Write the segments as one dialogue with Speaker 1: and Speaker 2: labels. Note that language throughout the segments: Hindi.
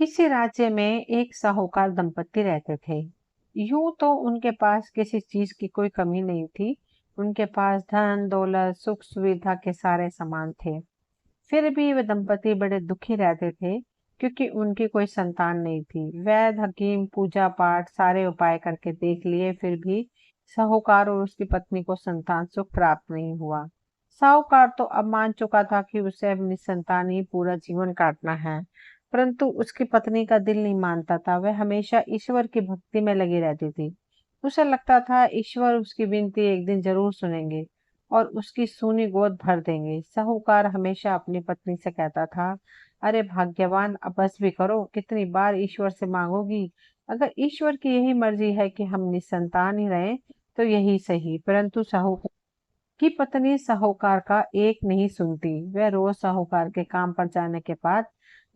Speaker 1: किसी राज्य में एक साहूकार दंपति रहते थे। यूं तो उनके पास किसी चीज की कोई कमी नहीं थी। उनके पास धन दौलत सुख सुविधा के सारे सामान थे। फिर भी वे दंपति बड़े दुखी रहते थे, क्योंकि उनकी कोई संतान नहीं थी। वैद्य हकीम पूजा पाठ सारे उपाय करके देख लिए, फिर भी साहूकार और उसकी पत्नी को संतान सुख प्राप्त नहीं हुआ। साहूकार तो अब मान चुका था कि उसे अपनी संतान ही पूरा जीवन काटना है, परंतु उसकी पत्नी का दिल नहीं मानता था। वह हमेशा ईश्वर की भक्ति में लगी रहती थी। उसे लगता था ईश्वर उसकी विनती एक दिन जरूर सुनेंगे और उसकी सूनी गोद भर देंगे। साहूकार हमेशा अपनी पत्नी से कहता था, अरे भाग्यवान, अब बस भी करो, कितनी बार ईश्वर से मांगोगी। अगर ईश्वर की यही मर्जी है कि हम निसंतान ही रहें तो यही सही। परंतु साहूकार की पत्नी साहूकार का एक नहीं सुनती। वह रोज साहूकार के काम पर जाने के बाद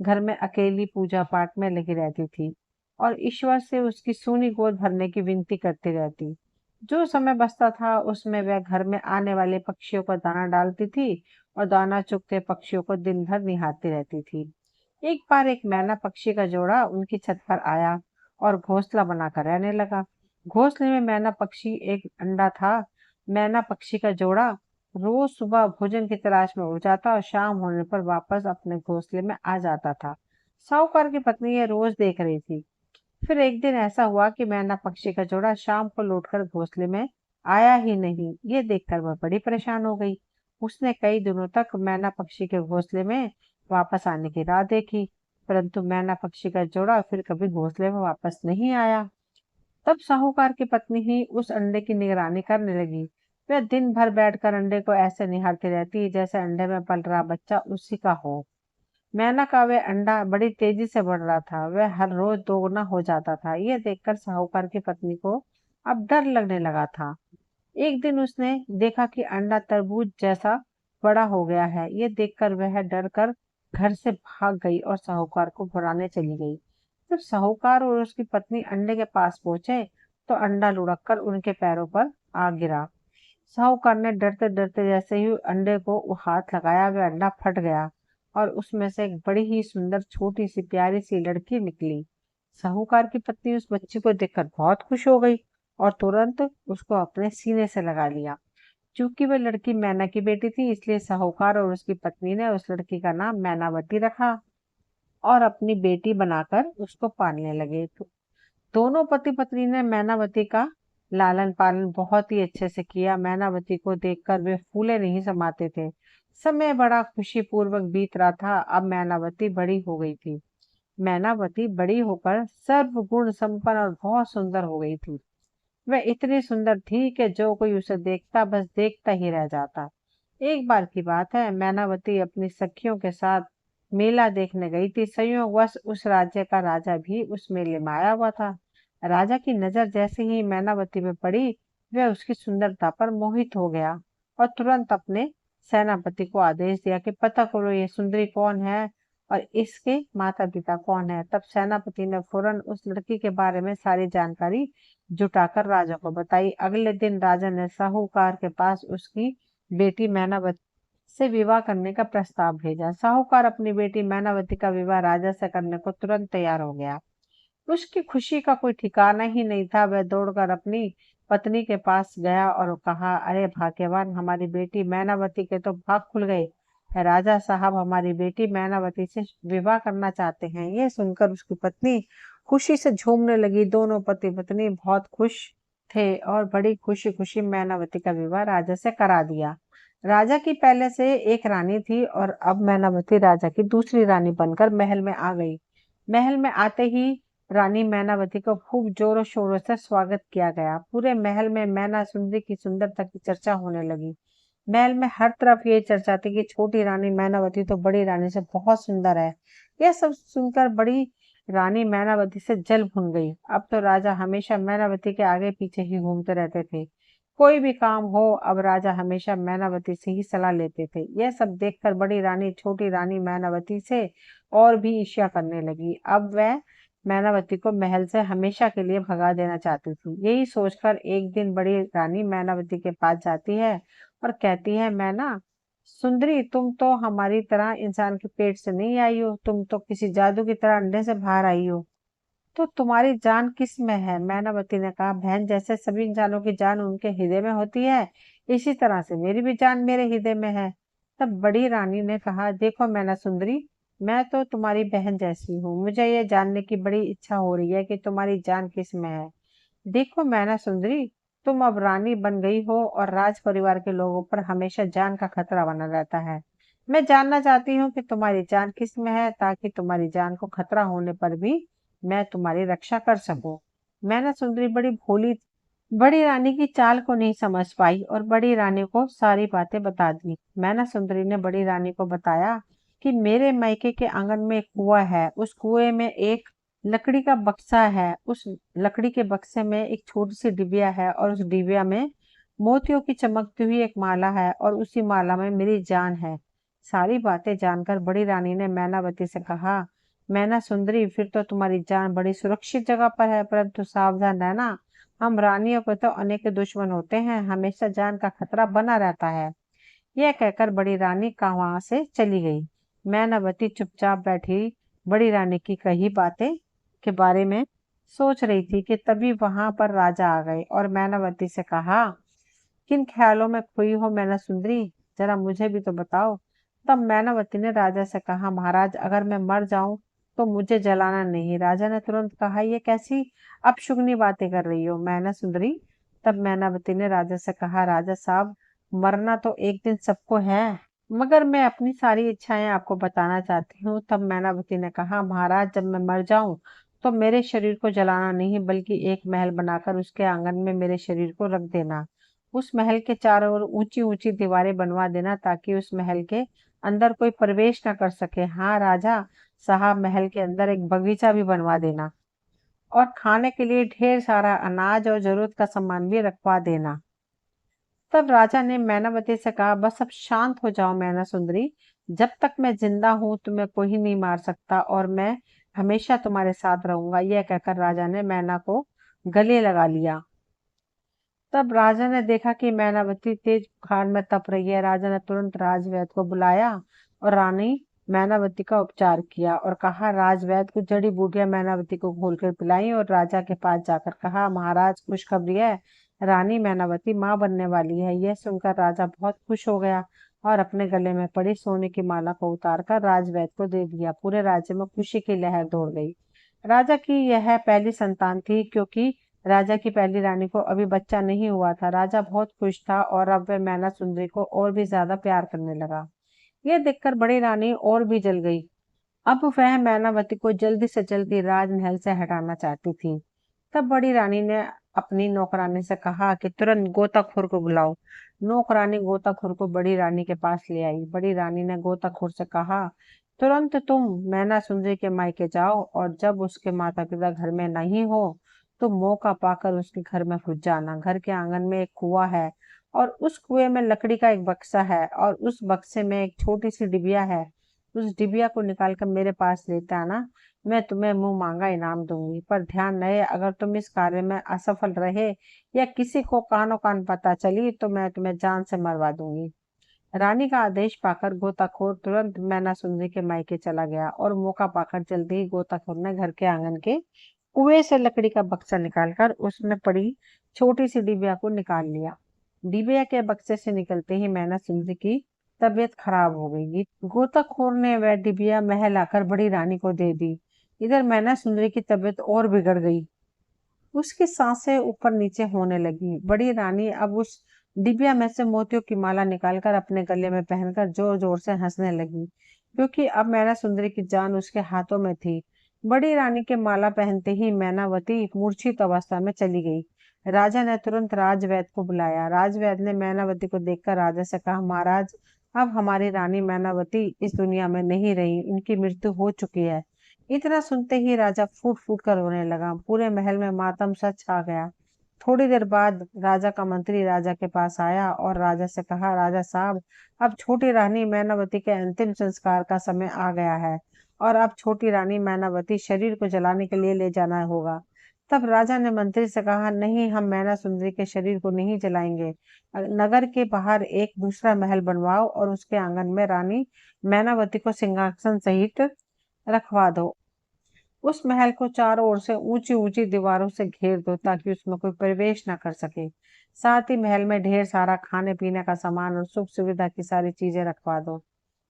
Speaker 1: घर में अकेली पूजा पाठ में लगी रहती थी और ईश्वर से उसकी सूनी गोद भरने की विनती करती रहती। जो समय बचता था उसमें वह घर में आने वाले पक्षियों को दाना डालती थी और दाना चुगते पक्षियों को दिन भर निहारती रहती थी। एक बार एक मैना पक्षी का जोड़ा उनकी छत पर आया और घोंसला बनाकर रहने लगा। घोंसले में मैना पक्षी एक अंडा था। मैना पक्षी का जोड़ा रोज सुबह भोजन की तलाश में उड़ जाता और शाम होने पर वापस अपने घोंसले में आ जाता था। साहूकार की पत्नी ये रोज देख रही थी। फिर एक दिन ऐसा हुआ कि मैना पक्षी का जोड़ा शाम को लौटकर घोंसले में आया ही नहीं। ये देखकर वह बड़ी परेशान हो गई। उसने कई दिनों तक मैना पक्षी के घोंसले में वापस आने की राह देखी, परंतु मैना पक्षी का जोड़ा फिर कभी घोंसले में वापस नहीं आया। तब साहूकार की पत्नी ही उस अंडे की निगरानी करने लगी। वह दिन भर बैठकर अंडे को ऐसे निहारती रहती जैसे अंडे में पल रहा बच्चा उसी का हो। मैना का वह अंडा बड़ी तेजी से बढ़ रहा था। वह हर रोज दोगुना हो जाता था। यह देखकर साहूकार की पत्नी को अब डर लगने लगा था। एक दिन उसने देखा कि अंडा तरबूज जैसा बड़ा हो गया है। ये देखकर वह डर कर घर से भाग गई और साहूकार को बुलाने चली गई। जब साहूकार और उसकी पत्नी अंडे के पास पहुंचे तो अंडा लुढ़क कर उनके पैरों पर आ गिरा। साहूकार ने डरते डरते जैसे ही अंडे को वो हाथ लगाया, वह अंडा फट गया और उसमें से एक बड़ी ही सुंदर छोटी सी प्यारी सी लड़की निकली। साहूकार की पत्नी उस बच्ची को देखकर बहुत खुश हो गई और तुरंत उसको अपने सीने से लगा लिया। चूंकि वह लड़की मैना की बेटी थी, इसलिए साहूकार और उसकी पत्नी ने उस लड़की का नाम मैनावती रखा और अपनी बेटी बनाकर उसको पालने लगे। तो दोनों पति पत्नी ने मैनावती का लालन पालन बहुत ही अच्छे से किया। मैनावती को देखकर वे फूले नहीं समाते थे। समय बड़ा खुशी पूर्वक बीत रहा था। अब मैनावती बड़ी हो गई थी। मैनावती बड़ी होकर सर्वगुण संपन्न और बहुत सुंदर हो गई थी। वह इतनी सुंदर थी कि जो कोई उसे देखता बस देखता ही रह जाता। एक बार की बात है, मैनावती अपनी सखियों के साथ मेला देखने गई थी। संयोगवश उस राज्य का राजा भी उस मेले में आया हुआ था। राजा की नजर जैसे ही मैनावती पे पड़ी, वह उसकी सुंदरता पर मोहित हो गया और तुरंत अपने सेनापति को आदेश दिया कि पता करो ये सुंदरी कौन है और इसके माता पिता कौन है। तब सेनापति ने फौरन उस लड़की के बारे में सारी जानकारी जुटाकर राजा को बताई। अगले दिन राजा ने साहूकार के पास उसकी बेटी मैनावती से विवाह करने का प्रस्ताव भेजा। साहूकार अपनी बेटी मैनावती का विवाह राजा से करने को तुरंत तैयार हो गया। उसकी खुशी का कोई ठिकाना ही नहीं था। वह दौड़कर अपनी पत्नी के पास गया और कहा, अरे भाग्यवान, हमारी बेटी मैनावती के तो भाग खुल गए। राजा साहब हमारी बेटी मैनावती से विवाह करना चाहते हैं। यह सुनकर उसकी पत्नी खुशी से झूमने लगी। दोनों पति पत्नी बहुत खुश थे और बड़ी खुशी खुशी मैनावती का विवाह राजा से करा दिया। राजा की पहले से एक रानी थी और अब मैनावती राजा की दूसरी रानी बनकर महल में आ गई। महल में आते ही रानी मैनावती को खूब जोरों शोरों से स्वागत किया गया। पूरे महल में मैना सुंदरी की सुंदरता की चर्चा होने लगी। महल में हर तरफ ये चर्चा थी कि छोटी रानी मैनावती तो बड़ी रानी से बहुत सुंदर है। यह सब सुनकर बड़ी रानी मैनावती से जल भुन गई। अब तो राजा हमेशा मैनावती के आगे पीछे ही घूमते रहते थे। कोई भी काम हो, अब राजा हमेशा मैनावती से ही सलाह लेते थे। यह सब देखकर बड़ी रानी छोटी रानी मैनावती से और भी ईर्ष्या करने लगी। अब वह मैनावती को महल से हमेशा के लिए भगा देना चाहती थी। यही सोचकर एक दिन बड़ी रानी मैनावती के पास जाती है और कहती है, मैना, सुंदरी, तुम तो हमारी तरह इंसान के पेट से नहीं आई हो, तुम तो किसी जादू की तरह अंडे से बाहर आई हो। तो तुम्हारी जान किस में है? मैनावती ने कहा, बहन, जैसे सभी इंसानों की जान उनके हृदय में होती है, इसी तरह से मेरी भी जान मेरे हृदय में है। तब बड़ी रानी ने कहा, देखो मैना सुंदरी, मैं तो तुम्हारी बहन जैसी हूँ, मुझे ये जानने की बड़ी इच्छा हो रही है कि तुम्हारी जान किस में है। देखो मैना सुंदरी, तुम अब रानी बन गई हो और राज परिवार के लोगों पर हमेशा जान का खतरा बना रहता है। मैं जानना चाहती हूँ कि तुम्हारी जान किस में है, ताकि तुम्हारी जान को खतरा होने पर भी मैं तुम्हारी रक्षा कर सकूं। मैना सुंदरी बड़ी भोली बड़ी रानी की चाल को नहीं समझ पाई और बड़ी रानी को सारी बातें बता दी। मैना सुंदरी ने बड़ी रानी को बताया कि मेरे मायके के आंगन में एक कुआं है, उस कुएं में एक लकड़ी का बक्सा है, उस लकड़ी के बक्से में एक छोटी सी डिबिया है और उस डिबिया में मोतियों की चमकती हुई एक माला है और उसी माला में मेरी जान है। सारी बातें जानकर बड़ी रानी ने मैनावती से कहा, मैना सुंदरी, फिर तो तुम्हारी जान बड़ी सुरक्षित जगह पर है, परंतु सावधान रहना, हम रानियों को तो अनेक दुश्मन होते हैं, हमेशा जान का खतरा बना रहता है। यह कहकर बड़ी रानी का वहां से चली गई। मैनावती चुपचाप बैठी बड़ी रानी की कही बातें के बारे में सोच रही थी कि तभी वहां पर राजा आ गए और मैनावती से कहा, किन ख्यालों में खोई हो मैना सुंदरी, जरा मुझे भी तो बताओ। तब मैनावती ने राजा से कहा, महाराज, अगर मैं मर जाऊं तो मुझे जलाना नहीं। राजा ने तुरंत कहा, ये कैसी अपशुगनी बातें कर रही हो मैना सुंदरी। तब मैनावती ने राजा से कहा, राजा साहब, मरना तो एक दिन सबको है, मगर मैं अपनी सारी इच्छाएं आपको बताना चाहती हूँ। तब मैनावती ने कहा, महाराज, जब मैं मर जाऊं तो मेरे शरीर को जलाना नहीं, बल्कि एक महल बनाकर उसके आंगन में मेरे शरीर को रख देना। उस महल के चारों ओर ऊंची ऊंची दीवारें बनवा देना, ताकि उस महल के अंदर कोई प्रवेश न कर सके। हाँ राजा साहब, महल के अंदर एक बगीचा भी बनवा देना और खाने के लिए ढेर सारा अनाज और जरूरत का सामान भी रखवा देना। तब राजा ने मैनावती से कहा, बस अब शांत हो जाओ मैना सुंदरी, जब तक मैं जिंदा हूं तुम्हें कोई नहीं मार सकता और मैं हमेशा तुम्हारे साथ रहूंगा। यह कहकर राजा ने मैना को गले लगा लिया। तब राजा ने देखा कि मैनावती तेज बुखार में तप रही है। राजा ने तुरंत राजवैद्य को बुलाया और रानी मैनावती का उपचार किया और कहा, राजवैद्य कुछ जड़ी बूटियां मैनावती को घोलकर पिलाई और राजा के पास जाकर कहा, महाराज, खुशखबरी है, रानी मैनावती मां बनने वाली है। यह सुनकर राजा बहुत खुश हो गया और अपने गले में पड़ी सोने की माला को उतारकर राजवैद्य को दे दिया। पूरे राज्य में खुशी की लहर दौड़ गई। राजा की यह पहली संतान थी, क्योंकि राजा की पहली रानी को अभी बच्चा नहीं हुआ था। राजा बहुत खुश था और अब वह मैना सुंदरी को और भी ज्यादा प्यार करने लगा। यह देखकर बड़ी रानी और भी जल गई। अब वह मैनावती को जल्दी से जल्दी राजमहल से हटाना चाहती थी। तब बड़ी रानी ने अपनी नौकरानी से कहा कि तुरंत गोताखोर को बुलाओ। नौकरानी गोताखोर को बड़ी रानी के पास ले आई। बड़ी रानी ने गोताखोर से कहा, तुरंत तुम मैना सुंदरी के मायके जाओ और जब उसके माता पिता घर में नहीं हो तो मौका पाकर उसके घर में घुस जाना। घर के आंगन में एक कुआं है और उस कुएं में लकड़ी का एक बक्सा है और उस बक्से में एक छोटी सी डिबिया है। उस डिबिया को निकालकर मेरे पास लेते आना, मैं तुम्हें मुंह मांगा इनाम दूंगी। पर ध्यान रहे, अगर तुम इस कार्य में असफल रहे या किसी को कानो कान पता चली तो मैं तुम्हें जान से मरवा दूंगी। रानी का आदेश पाकर गोताखोर तुरंत मैना सुंदरी के मायके चला गया और मौका पाकर जल्दी ही गोताखोर ने घर के आंगन के कुएं से लकड़ी का बक्सा निकालकर उसमें पड़ी छोटी सी डिबिया को निकाल लिया। डिबिया के बक्से से निकलते ही मैना सुंदरी की तबीयत खराब हो गई। गोताखोर ने वह डिबिया महल आकर बड़ी रानी को दे दी। इधर मैना सुंदरी की तबीयत और बिगड़ गई। उसकी सांसें ऊपर नीचे होने लगी। बड़ी रानी अब उस डिबिया में से मोतियों की माला निकालकर अपने गले में पहनकर जोर जोर से हंसने लगी, क्योंकि अब मैना सुंदरी की जान उसके हाथों में थी। बड़ी रानी के माला पहनते ही मैनावती मूर्छित अवस्था में चली गई। राजा ने तुरंत राजवैद्य को बुलाया। राजवैद्य ने मैनावती को देखकर राजा से कहा, महाराज, अब हमारी रानी मैनावती इस दुनिया में नहीं रही, उनकी मृत्यु हो चुकी है। इतना सुनते ही राजा फूट फूट कर रोने लगा। पूरे महल में मातम सा छा गया। थोड़ी देर बाद राजा का मंत्री राजा के पास आया और राजा से कहा, राजा साहब, अब छोटी रानी मैनावती के अंतिम संस्कार का समय आ गया है और अब छोटी रानी मैनावती शरीर को जलाने के लिए ले जाना होगा। तब राजा ने मंत्री से कहा, नहीं, हम मैना सुंदरी के शरीर को नहीं जलाएंगे। नगर के बाहर एक दूसरा महल बनवाओ और उसके आंगन में रानी मैनावती को सिंहासन सहित रखवा दो। उस महल को चारों ओर से ऊंची ऊंची दीवारों से घेर दो ताकि उसमें कोई प्रवेश ना कर सके। साथ ही महल में ढेर सारा खाने पीने का सामान और सुख सुविधा की सारी चीजें रखवा दो।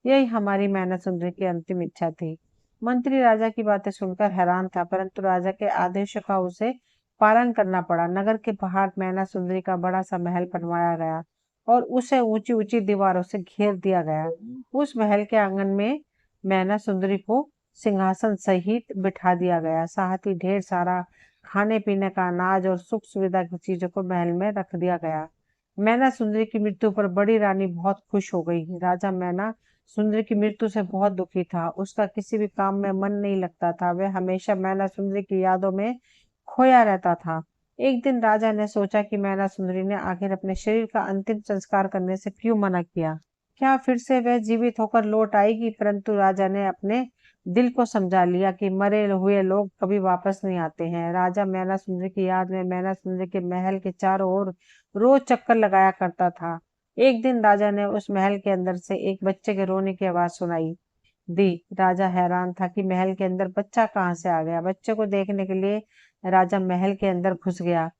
Speaker 1: यही हमारी मैना सुंदरी की अंतिम इच्छा थी। मंत्री राजा की बातें सुनकर हैरान था, परंतु राजा के आदेशों का उसे पालन करना पड़ा। नगर के बाहर मैना सुंदरी का बड़ा सा महल बनवाया गया और उसे ऊंची ऊंची दीवारों से घेर दिया गया। उस महल के आंगन में मैना सुंदरी को सिंहासन सहित बिठा दिया गया। साथ ही ढेर सारा खाने पीने का अनाज और सुख सुविधा की चीजों को महल में रख दिया गया। मैना सुंदरी की मृत्यु पर बड़ी रानी बहुत खुश हो गई। राजा मैना सुंदरी की मृत्यु से बहुत दुखी था। उसका किसी भी काम में मन नहीं लगता था। वह हमेशा मैना सुंदरी की यादों में खोया रहता था। एक दिन राजा ने सोचा कि मैना सुंदरी ने आखिर अपने शरीर का अंतिम संस्कार करने से क्यों मना किया। क्या फिर से वह जीवित होकर लौट आएगी? परंतु राजा ने अपने दिल को समझा लिया कि मरे हुए लोग कभी वापस नहीं आते हैं। राजा मैना सुंदरी की याद में मैना सुंदरी के महल के चारों ओर रोज चक्कर लगाया करता था। एक दिन राजा ने उस महल के अंदर से एक बच्चे के रोने की आवाज सुनाई दी। राजा हैरान था कि महल के अंदर बच्चा कहाँ से आ गया। बच्चे को देखने के लिए राजा महल के अंदर घुस गया।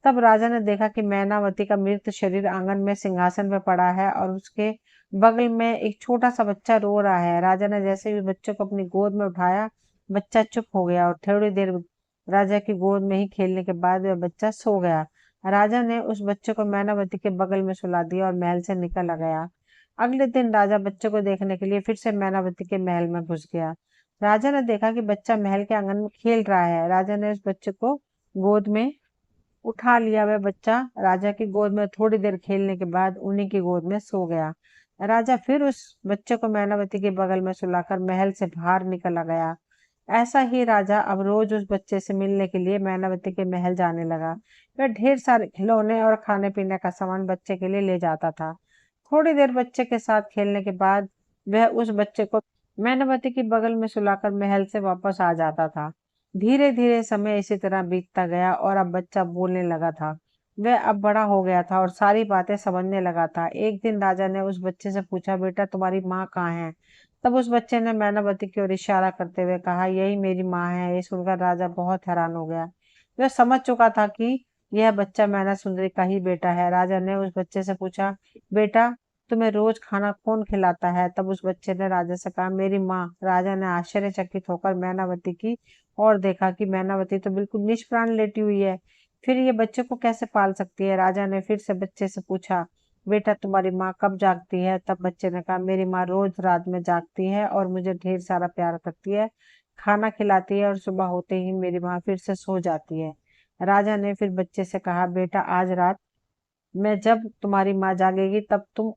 Speaker 1: तब राजा ने देखा कि मैनावती का मृत शरीर आंगन में सिंहासन पर पड़ा है और उसके बगल में एक छोटा सा बच्चा रो रहा है। राजा ने जैसे ही बच्चे को अपनी गोद में उठाया, बच्चा चुप हो गया और थोड़ी देर राजा की गोद में ही खेलने के बाद वह बच्चा सो गया। राजा ने उस बच्चे को मैनावती के बगल में सुला दिया और महल से निकल आ गया। अगले दिन राजा बच्चे को देखने के लिए फिर से मैनावती के महल में घुस गया। राजा ने देखा कि बच्चा महल के आंगन में खेल रहा है। राजा ने उस बच्चे को गोद में उठा लिया। वह बच्चा राजा की गोद में थोड़ी देर खेलने के बाद उन्हीं की गोद में सो गया। राजा फिर उस बच्चे को मैनावती के बगल में सुलाकर महल से बाहर निकल आ गया। ऐसा ही राजा अब रोज उस बच्चे से मिलने के लिए मैनावती के महल जाने लगा। वह ढेर सारे खिलौने और खाने पीने का सामान बच्चे के लिए ले जाता था। थोड़ी देर बच्चे के साथ खेलने के बाद वह उस बच्चे को मैनावती के बगल में सुलाकर महल से वापस आ जाता था। धीरे धीरे समय इसी तरह बीतता गया और अब बच्चा बोलने लगा था। वह अब बड़ा हो गया था और सारी बातें समझने लगा था। एक दिन राजा ने उस बच्चे से पूछा, बेटा तुम्हारी माँ कहाँ है? तब उस बच्चे ने मैनावती की ओर इशारा करते हुए कहा, यही मेरी माँ है। ये सुनकर राजा बहुत हैरान हो गया। वह समझ चुका था कि यह बच्चा मैना सुंदरी का ही बेटा है। राजा ने उस बच्चे से पूछा, बेटा तुम्हें रोज खाना कौन खिलाता है? तब उस बच्चे ने राजा से कहा, मेरी माँ। राजा ने आश्चर्यचकित होकर मैनावती की और देखा कि मैनावती तो बिल्कुल निष्प्राण लेटी हुई है। फिर ये बच्चे को कैसे पाल सकती है? राजा ने फिर से बच्चे से पूछा, बेटा तुम्हारी माँ कब जागती है? तब बच्चे ने कहा, मेरी माँ रोज रात में जागती है और मुझे ढेर सारा प्यार करती है, खाना खिलाती है और सुबह होते ही मेरी माँ फिर से सो जाती है। राजा ने फिर बच्चे से कहा, बेटा आज रात में जब तुम्हारी माँ जागेगी तब तुम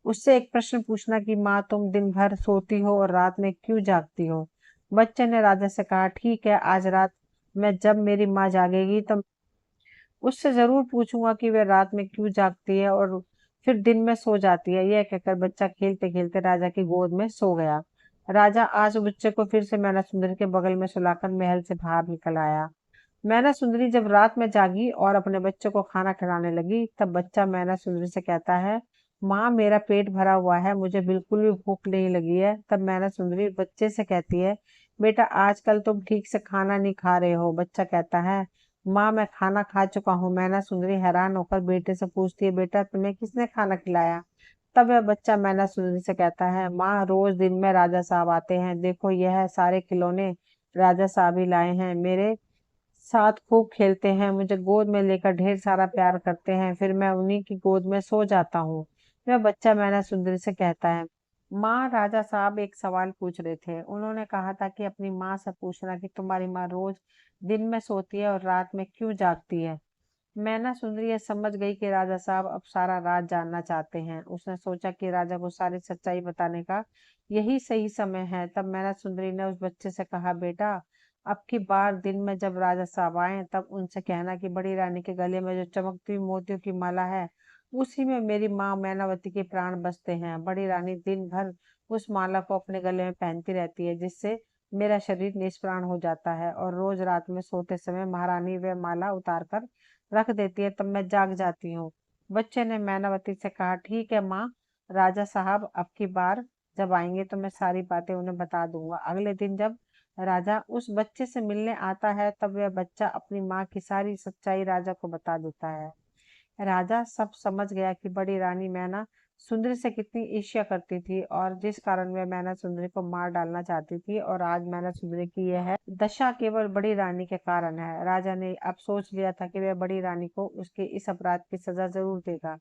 Speaker 1: उससे एक प्रश्न पूछना कि माँ तुम दिन भर सोती हो और रात में क्यों जागती हो? बच्चे ने राजा से कहा, ठीक है, आज रात में जब मेरी माँ जागेगी तो उससे जरूर पूछूंगा कि वह रात में क्यों जागती है और फिर दिन में सो जाती है। यह कहकर बच्चा खेलते खेलते राजा की गोद में सो गया। राजा आज बच्चे को फिर से मैना सुंदरी के बगल में सुलाकर महल से बाहर निकल आया। मैना सुंदरी जब रात में जागी और अपने बच्चे को खाना खिलाने लगी, तब बच्चा मैना सुंदरी से कहता है, माँ मेरा पेट भरा हुआ है, मुझे बिल्कुल भी भूख नहीं लगी है। तब मैना सुंदरी बच्चे से कहती है, बेटा आजकल तुम ठीक से खाना नहीं खा रहे हो। बच्चा कहता है, माँ मैं खाना खा चुका हूँ। मैना सुंदरी हैरान होकर बेटे से पूछती है, बेटा तुम्हें किसने खाना खिलाया? तब वह बच्चा मैना सुंदरी से कहता है, माँ रोज दिन में राजा साहब आते हैं, देखो यह सारे खिलौने राजा साहब ही लाए हैं, मेरे साथ खूब खेलते हैं, मुझे गोद में लेकर ढेर सारा प्यार करते हैं, फिर मैं उन्हीं की गोद में सो जाता हूँ। वह बच्चा मैना सुंदरी से कहता है, माँ राजा साहब एक सवाल पूछ रहे थे। उन्होंने कहा था कि अपनी माँ से पूछना कि तुम्हारी माँ रोज दिन में सोती है और रात में क्यों जागती है। मैना सुंदरी ये समझ गई कि राजा साहब अब सारा राज जानना चाहते हैं। उसने सोचा कि राजा को सारी सच्चाई बताने का यही सही समय है। तब मैना सुंदरी ने उस बच्चे से कहा, बेटा अब की बार दिन में जब राजा साहब आए तब उनसे कहना कि बड़ी रानी के गले में जो चमकती हुई मोतियों की माला है उसी में मेरी माँ मैनावती के प्राण बसते हैं। बड़ी रानी दिन भर उस माला को अपने गले में पहनती रहती है, जिससे मेरा शरीर निष्प्राण हो जाता है और रोज रात में सोते समय महारानी वह माला उतार कर रख देती है, तब मैं जाग जाती हूँ। बच्चे ने मैनावती से कहा, ठीक है माँ, राजा साहब अब की बार जब आएंगे तो मैं सारी बातें उन्हें बता दूंगा। अगले दिन जब राजा उस बच्चे से मिलने आता है तब वह बच्चा अपनी माँ की सारी सच्चाई राजा को बता देता है। राजा सब समझ गया कि बड़ी रानी मैना सुंदरी से कितनी ईर्ष्या करती थी और जिस कारण वह मैना सुंदरी को मार डालना चाहती थी, और आज मैना सुंदरी की यह है दशा केवल बड़ी रानी के कारण है। राजा ने अब सोच लिया था कि वह बड़ी रानी को उसके इस अपराध की सजा जरूर देगा,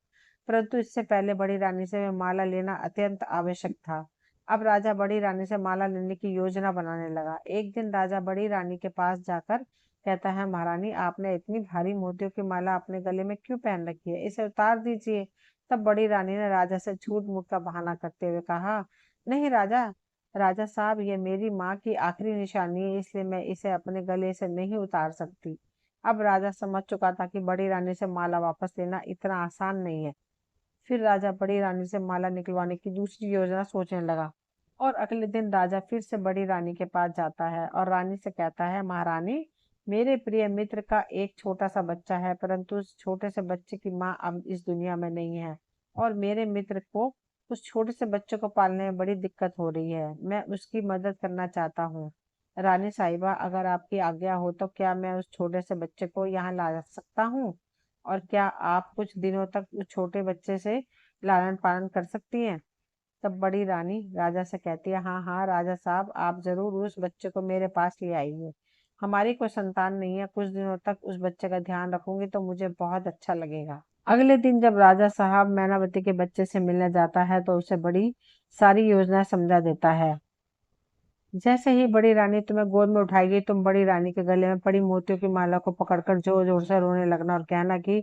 Speaker 1: परंतु इससे पहले बड़ी रानी से वह माला लेना अत्यंत आवश्यक था। अब राजा बड़ी रानी से माला लेने की योजना बनाने लगा। एक दिन राजा बड़ी रानी के पास जाकर कहता है, महारानी आपने इतनी भारी मोतियों की माला अपने गले में क्यों पहन रखी है, इसे उतार दीजिए। तब बड़ी रानी ने राजा से झूठ मूठ का बहाना करते हुए कहा, नहीं राजा, राजा साहब ये मेरी माँ की आखिरी निशानी है, इसलिए मैं इसे अपने गले से नहीं उतार सकती। अब राजा समझ चुका था कि बड़ी रानी से माला वापस लेना इतना आसान नहीं है। फिर राजा बड़ी रानी से माला निकलवाने की दूसरी योजना सोचने लगा, और अगले दिन राजा फिर से बड़ी रानी के पास जाता है और रानी से कहता है, महारानी मेरे प्रिय मित्र का एक छोटा सा बच्चा है, परंतु उस छोटे से बच्चे की माँ अब इस दुनिया में नहीं है और मेरे मित्र को उस छोटे से बच्चे को पालने में बड़ी दिक्कत हो रही है। मैं उसकी मदद करना चाहता हूँ। रानी साहिबा, अगर आपकी आज्ञा हो तो क्या मैं उस छोटे से बच्चे को यहाँ ला सकता हूँ, और क्या आप कुछ दिनों तक उस छोटे बच्चे से लालन पालन कर सकती हैं? तब बड़ी रानी राजा से कहती है, हाँ हाँ राजा साहब, आप जरूर उस बच्चे को मेरे पास ले आइए। हमारी कोई संतान नहीं है, कुछ दिनों तक उस बच्चे का ध्यान रखूंगी तो मुझे बहुत अच्छा लगेगा। अगले दिन जब राजा साहब मैनावती के बच्चे से मिलने जाता है तो उसे बड़ी सारी योजना समझा देता है। जैसे ही बड़ी रानी तुम्हें गोद में उठाएगी, तुम बड़ी रानी के गले में पड़ी मोतियों की माला को पकड़कर जोर जोर से रोने लगना और कहना कि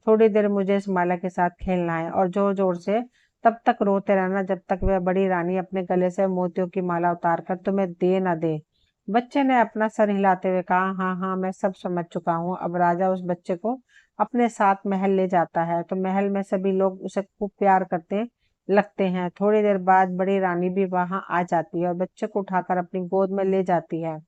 Speaker 1: थोड़ी देर मुझे इस माला के साथ खेलना है, और जोर जोर से तब तक रोते रहना जब तक वह बड़ी रानी अपने गले से मोतियों की माला उतार कर तुम्हें दे न दे। बच्चे ने अपना सर हिलाते हुए कहा, हाँ हाँ मैं सब समझ चुका हूँ। अब राजा उस बच्चे को अपने साथ महल ले जाता है तो महल में सभी लोग उसे खूब प्यार करते लगते हैं। थोड़ी देर बाद बड़ी रानी भी वहां आ जाती है और बच्चे को उठाकर अपनी गोद में ले जाती है।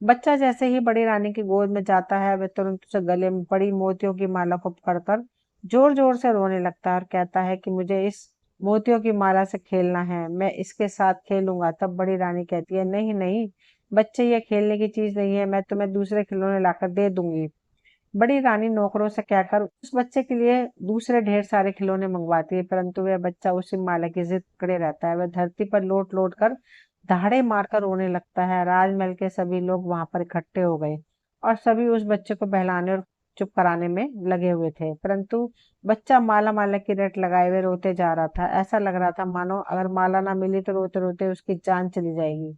Speaker 1: बच्चा जैसे ही बड़ी रानी की गोद में जाता है वह तुरंत उसे गले में पड़ी मोतियों की माला को पकड़कर जोर जोर से रोने लगता है और कहता है कि मुझे इस मोतियों की माला से खेलना है, मैं इसके साथ खेलूंगा। तब बड़ी रानी कहती है, नहीं नहीं बच्चे, ये खेलने की चीज नहीं है, मैं तुम्हें दूसरे खिलौने लाकर दे दूंगी। बड़ी रानी नौकरों से कहकर उस बच्चे के लिए दूसरे ढेर सारे खिलौने मंगवाती है, परंतु वह बच्चा उसी माला की जिद पकड़े रहता है। वह धरती पर लोट लोट कर दहाड़े मारकर रोने लगता है। राजमहल के सभी लोग वहां पर इकट्ठे हो गए और सभी उस बच्चे को बहलाने और चुप कराने में लगे हुए थे, परंतु बच्चा माला माला की रट लगाए हुए रोते जा रहा था। ऐसा लग रहा था मानो अगर माला ना मिली तो रोते रोते उसकी जान चली जाएगी।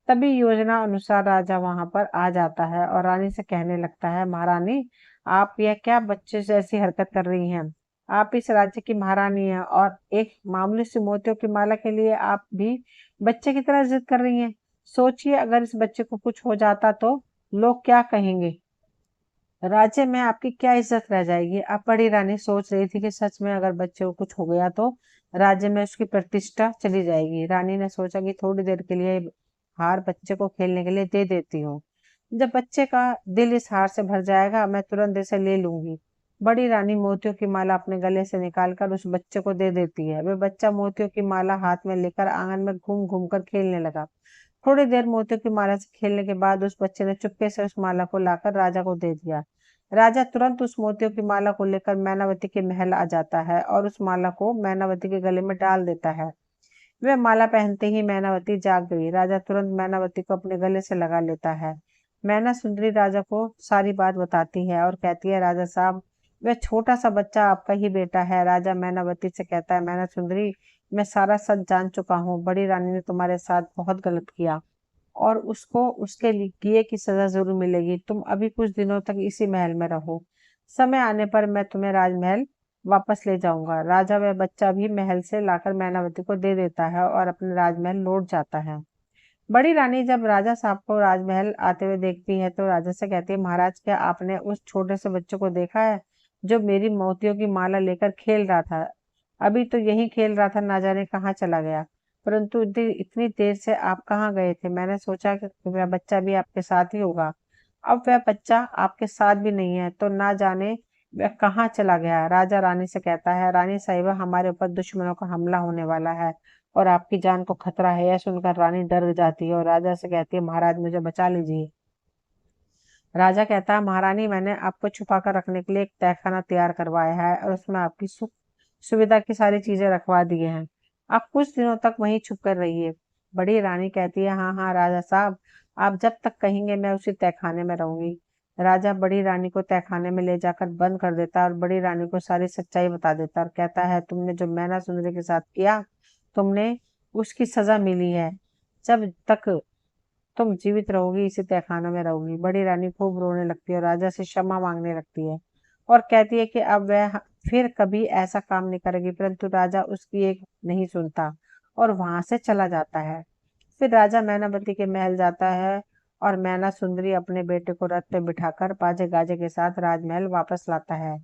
Speaker 1: तभी योजना अनुसार राजा वहां पर आ जाता है और रानी से कहने लगता है, महारानी आप यह क्या बच्चे से ऐसी हरकत कर रही हैं? आप इस राज्य की महारानी हैं और एक मामूली सी मोतियों की माला के लिए आप भी बच्चे की तरह जिद कर रही हैं। सोचिए अगर इस बच्चे को कुछ हो जाता तो लोग क्या कहेंगे, राज्य में आपकी क्या इज्जत रह जाएगी। अब बड़ी रानी सोच रही थी कि सच में अगर बच्चे को कुछ हो गया तो राज्य में उसकी प्रतिष्ठा चली जाएगी। रानी ने सोचा कि थोड़ी देर के लिए हार बच्चे को खेलने के लिए दे देती हूँ। जब बच्चे का दिल इस हार से भर जाएगा मैं तुरंत इसे ले लूंगी। बड़ी रानी मोतियों की माला अपने गले से निकालकर उस बच्चे को दे देती है। वह बच्चा मोतियों की माला हाथ में लेकर आंगन में घूम घूम कर खेलने लगा। थोड़ी देर मोतियों की माला से खेलने के बाद उस बच्चे ने चुपके से उस माला को लाकर राजा को दे दिया। राजा तुरंत उस मोतियों की माला को लेकर मैनावती के महल आ जाता है और उस माला को मैनावती के गले में डाल देता है। वह माला पहनते ही मैनावती जाग गई। राजा तुरंत मैनावती को अपने गले से लगा लेता है। मैना सुंदरी राजा को सारी बात बताती है और कहती है, राजा साहब वह छोटा सा बच्चा आपका ही बेटा है। राजा मैनावती से कहता है, मैना सुंदरी मैं सारा सच जान चुका हूँ। बड़ी रानी ने तुम्हारे साथ बहुत गलत किया और उसको उसके किए की सजा जरूर मिलेगी। तुम अभी कुछ दिनों तक इसी महल में रहो, समय आने पर मैं तुम्हें राजमहल वापस ले जाऊंगा। राजा वह बच्चा भी महल से लाकर मैनावती को दे देता है और अपने राजमहल लौट जाता है। बड़ी रानी जब राजा साहब को राजमहल आते हुए देखती है तो राजा से कहती है, महाराज क्या आपने उस छोटे से बच्चे को देखा है जो मेरी मोतियों की माला लेकर खेल रहा था? अभी तो यही खेल रहा था, ना जाने कहाँ चला गया। परंतु इतनी देर से आप कहाँ गए थे? मैंने सोचा कि वह बच्चा भी आपके साथ ही होगा। अब वह बच्चा आपके साथ भी नहीं है, तो ना जाने वह कहाँ चला गया। राजा रानी से कहता है, रानी साहिबा, हमारे ऊपर दुश्मनों का हमला होने वाला है और आपकी जान को खतरा है। यह सुनकर रानी डर जाती है और राजा से कहती है, महाराज मुझे बचा लीजिए। राजा कहता है, महारानी, मैंने आपको छुपा कर रखने के लिए एक तहखाना तैयार करवाया है और उसमें आपकी सुख सुविधा की सारी चीजें रखवा दी हैं। आप कुछ दिनों तक वहीं छुप कर रहिए। बड़ी रानी कहती है, हाँ हाँ राजा साहब, आप जब तक कहेंगे मैं उसी तहखाने में रहूंगी। राजा बड़ी रानी को तहखाने में ले जाकर बंद कर देता है और बड़ी रानी को सारी सच्चाई बता देता है और कहता है, तुमने जो मैना सुंदरी के साथ किया, तुमने उसकी सजा मिली है। जब तक तुम जीवित रहोगी इसी तहखाने में रहोगी। बड़ी रानी खूब रोने लगती है और राजा से क्षमा मांगने लगती है और कहती है कि अब वह फिर कभी ऐसा काम नहीं करेगी, परंतु राजा उसकी एक नहीं सुनता और वहां से चला जाता है। फिर राजा मैनावती के महल जाता है और मैना सुंदरी अपने बेटे को रथ पे बिठाकर बाजे गाजे के साथ राजमहल वापस लाता है।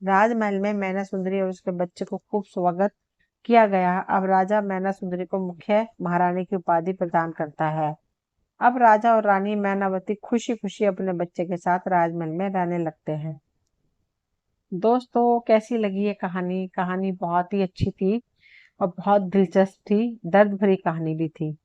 Speaker 1: राजमहल में मैना सुंदरी और उसके बच्चे को खूब स्वागत किया गया। अब राजा मैना सुंदरी को मुख्य महारानी की उपाधि प्रदान करता है। अब राजा और रानी मैनावती खुशी खुशी अपने बच्चे के साथ राजमहल में रहने लगते हैं। दोस्तों, कैसी लगी ये कहानी? कहानी बहुत ही अच्छी थी और बहुत दिलचस्प थी, दर्द भरी कहानी भी थी।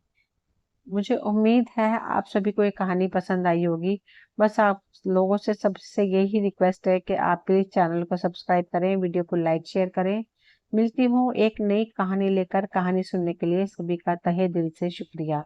Speaker 1: मुझे उम्मीद है आप सभी को ये कहानी पसंद आई होगी। बस आप लोगों से सबसे यही रिक्वेस्ट है कि आप प्लीज चैनल को सब्सक्राइब करें, वीडियो को लाइक शेयर करें। मिलती हूँ एक नई कहानी लेकर। कहानी सुनने के लिए सभी का तहे दिल से शुक्रिया।